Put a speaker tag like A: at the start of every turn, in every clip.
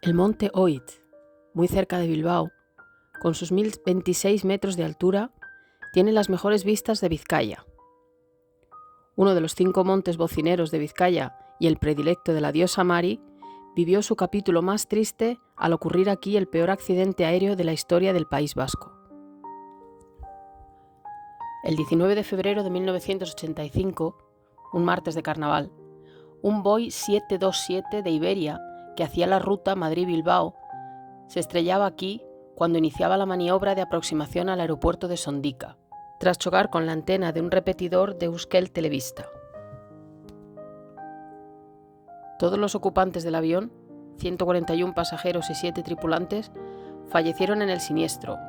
A: El monte Oid, muy cerca de Bilbao, con sus 1026 metros de altura, tiene las mejores vistas de Vizcaya. Uno de los 5 montes bocineros de Vizcaya y el predilecto de la diosa Mari, vivió su capítulo más triste al ocurrir aquí el peor accidente aéreo de la historia del País Vasco. El 19 de febrero de 1985, un martes de carnaval, un Boeing 727 de Iberia, que hacía la ruta Madrid-Bilbao, se estrellaba aquí cuando iniciaba la maniobra de aproximación al aeropuerto de Sondica, tras chocar con la antena de un repetidor de Euskel Telebista. Todos los ocupantes del avión, 141 pasajeros y 7 tripulantes, fallecieron en el siniestro,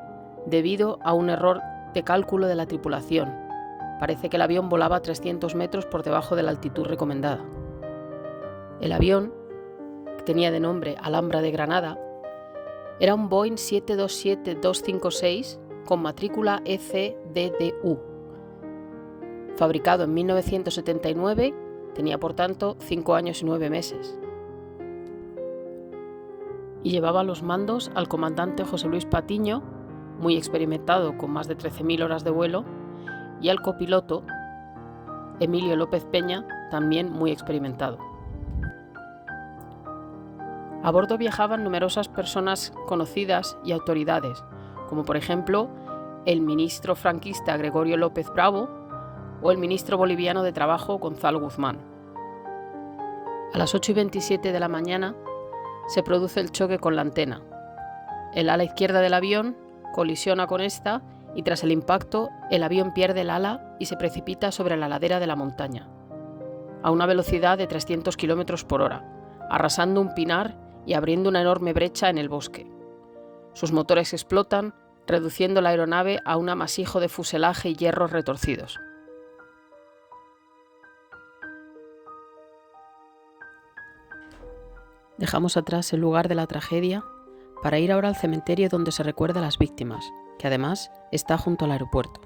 A: debido a un error de cálculo de la tripulación. Parece que el avión volaba a 300 metros por debajo de la altitud recomendada. El avión, que tenía de nombre Alhambra de Granada, era un Boeing 727-256 con matrícula ECDDU. Fabricado en 1979, tenía por tanto 5 años y 9 meses. Y llevaba los mandos al comandante José Luis Patiño, muy experimentado con más de 13.000 horas de vuelo, y al copiloto Emilio López Peña, también muy experimentado. A bordo viajaban numerosas personas conocidas y autoridades, como por ejemplo el ministro franquista Gregorio López Bravo o el ministro boliviano de Trabajo Gonzalo Guzmán. A las 8:27 de la mañana se produce el choque con la antena. El ala izquierda del avión colisiona con esta y tras el impacto el avión pierde el ala y se precipita sobre la ladera de la montaña, a una velocidad de 300 km por hora, arrasando un pinar y abriendo una enorme brecha en el bosque. Sus motores explotan, reduciendo la aeronave a un amasijo de fuselaje y hierros retorcidos. Dejamos atrás el lugar de la tragedia para ir ahora al cementerio donde se recuerda a las víctimas, que además está junto al aeropuerto.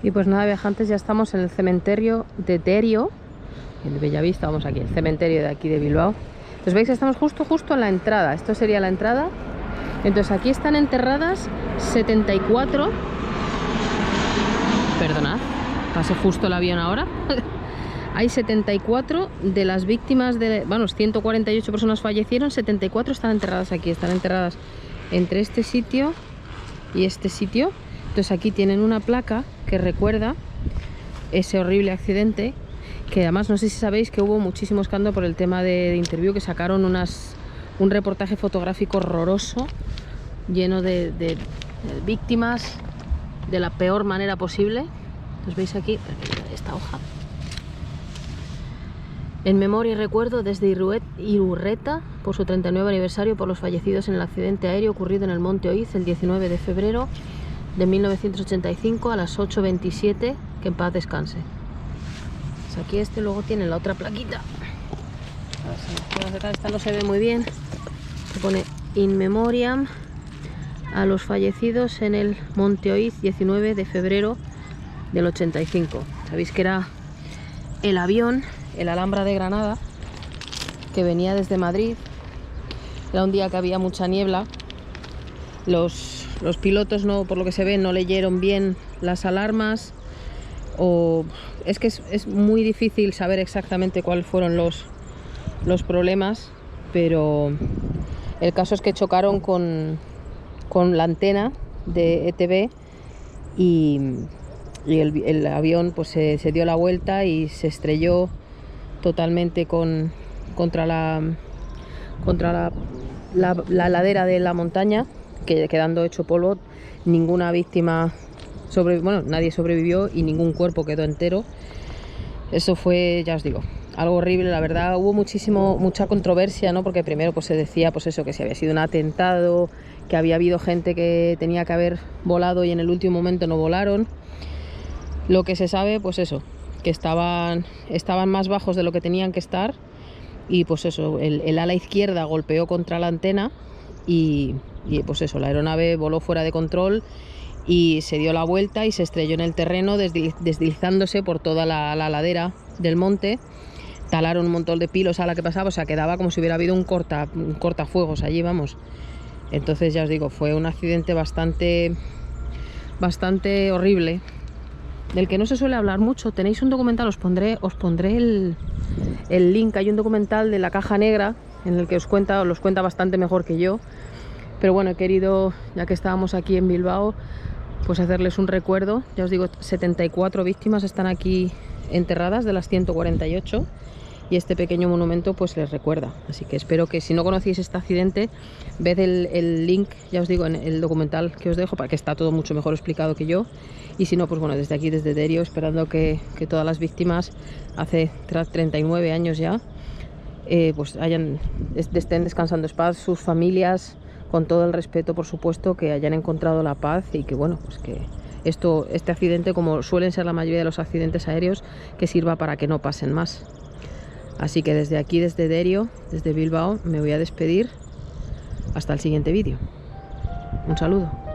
A: Y pues nada, viajantes, ya estamos en el cementerio de Derio, en Bellavista, vamos aquí, el cementerio de aquí de Bilbao. Entonces veis que estamos justo en la entrada, esto sería la entrada. Entonces aquí están enterradas 74, perdonad, pasé justo el avión ahora. Hay 74 de las víctimas de, bueno, 148 personas fallecieron, 74 están enterradas aquí, están enterradas entre este sitio y este sitio. Entonces aquí tienen una placa que recuerda ese horrible accidente, que además no sé si sabéis que hubo muchísimo escándalo por el tema de Interview, que sacaron un reportaje fotográfico horroroso, lleno de víctimas de la peor manera posible. Entonces veis aquí esta hoja. En memoria y recuerdo desde Irurreta por su 39 aniversario por los fallecidos en el accidente aéreo ocurrido en el monte Oiz el 19 de febrero de 1985 a las 8:27, que en paz descanse. Pues aquí luego tiene la otra plaquita. A ver si me puedo acercar, esta no se ve muy bien. Se pone In Memoriam a los fallecidos en el monte Oiz 19 de febrero del 85. Sabéis que era el avión, el Alhambra de Granada, que venía desde Madrid. Era un día que había mucha niebla. Los pilotos, no, por lo que se ve, no leyeron bien las alarmas, o es que es muy difícil saber exactamente cuáles fueron los problemas, pero el caso es que chocaron con la antena de ETB y el avión pues se dio la vuelta y se estrelló totalmente contra la ladera de la montaña, quedando hecho polvo. Ninguna víctima nadie sobrevivió y ningún cuerpo quedó entero. Eso fue, ya os digo, algo horrible, la verdad. Hubo mucha controversia, ¿no? Porque primero pues se decía pues eso, que si había sido un atentado, que había habido gente que tenía que haber volado y en el último momento no volaron. Lo que se sabe, pues eso, que estaban más bajos de lo que tenían que estar, y pues eso, el ala izquierda golpeó contra la antena y pues eso, la aeronave voló fuera de control y se dio la vuelta y se estrelló en el terreno, deslizándose por toda la ladera del monte. Talaron un montón de pilos a la que pasaba, o sea, quedaba como si hubiera habido un cortafuegos allí, vamos. Entonces ya os digo, fue un accidente bastante horrible, del que no se suele hablar mucho. Tenéis un documental, os pondré el link. Hay un documental de La Caja Negra en el que los cuenta bastante mejor que yo. Pero bueno, he querido, ya que estábamos aquí en Bilbao, pues hacerles un recuerdo. Ya os digo, 74 víctimas están aquí enterradas de las 148, y este pequeño monumento pues les recuerda. Así que espero que, si no conocéis este accidente, ved el link, ya os digo, en el documental que os dejo, para que está todo mucho mejor explicado que yo. Y si no, pues bueno, desde aquí, desde Derio, esperando que todas las víctimas, hace 39 años ya, pues estén descansando en paz, sus familias, con todo el respeto, por supuesto, que hayan encontrado la paz, y que bueno, pues que este accidente, como suelen ser la mayoría de los accidentes aéreos, que sirva para que no pasen más. Así que desde aquí, desde Derio, desde Bilbao, me voy a despedir. Hasta el siguiente vídeo. Un saludo.